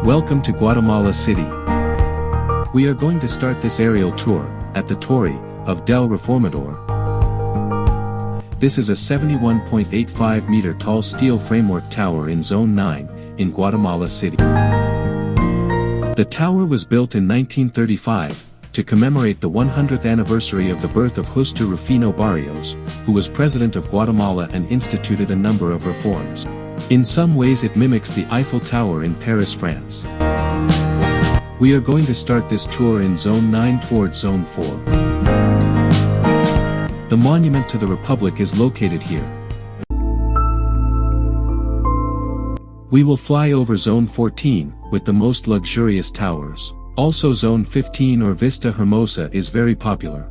Welcome to Guatemala City. We are going to start this aerial tour at the Torre of del Reformador. This is a 71.85 meter tall steel framework tower in Zone 9 in Guatemala City. The tower was built in 1935 to commemorate the 100th anniversary of the birth of Justo Rufino Barrios, who was president of Guatemala and instituted a number of reforms. In some ways it mimics the Eiffel Tower in Paris, France. We are going to start this tour in Zone 9 towards Zone 4. The Monument to the Republic is located here. We will fly over Zone 14, with the most luxurious towers. Also Zone 15 or Vista Hermosa is very popular.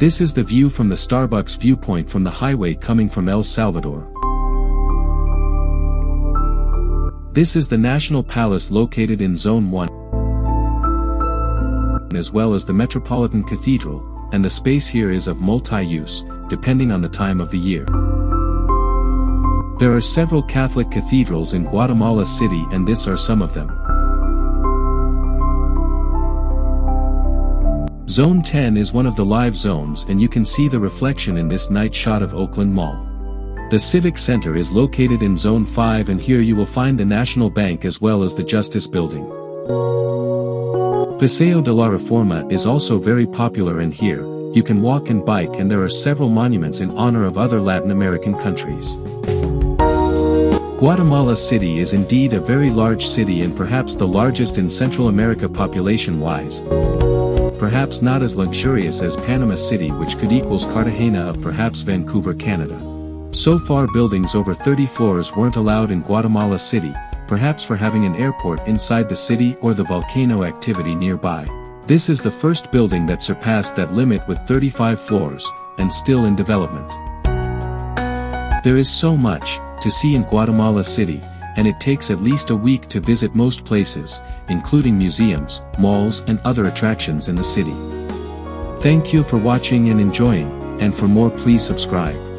This is the view from the Starbucks viewpoint from the highway coming from El Salvador. This is the National Palace located in Zone 1, as well as the Metropolitan Cathedral, and the space here is of multi-use, depending on the time of the year. There are several Catholic cathedrals in Guatemala City and these are some of them. Zone 10 is one of the live zones and you can see the reflection in this night shot of Oakland Mall. The Civic Center is located in Zone 5 and here you will find the National Bank as well as the Justice Building. Paseo de la Reforma is also very popular and here, you can walk and bike and there are several monuments in honor of other Latin American countries. Guatemala City is indeed a very large city and perhaps the largest in Central America population-wise. Perhaps not as luxurious as Panama City which could equals Cartagena of perhaps Vancouver, Canada. So far buildings over 30 floors weren't allowed in Guatemala City, perhaps for having an airport inside the city or the volcano activity nearby. This is the first building that surpassed that limit with 35 floors, and still in development. There is so much to see in Guatemala City, and it takes at least a week to visit most places, including museums, malls and other attractions in the city. Thank you for watching and enjoying, and for more please subscribe.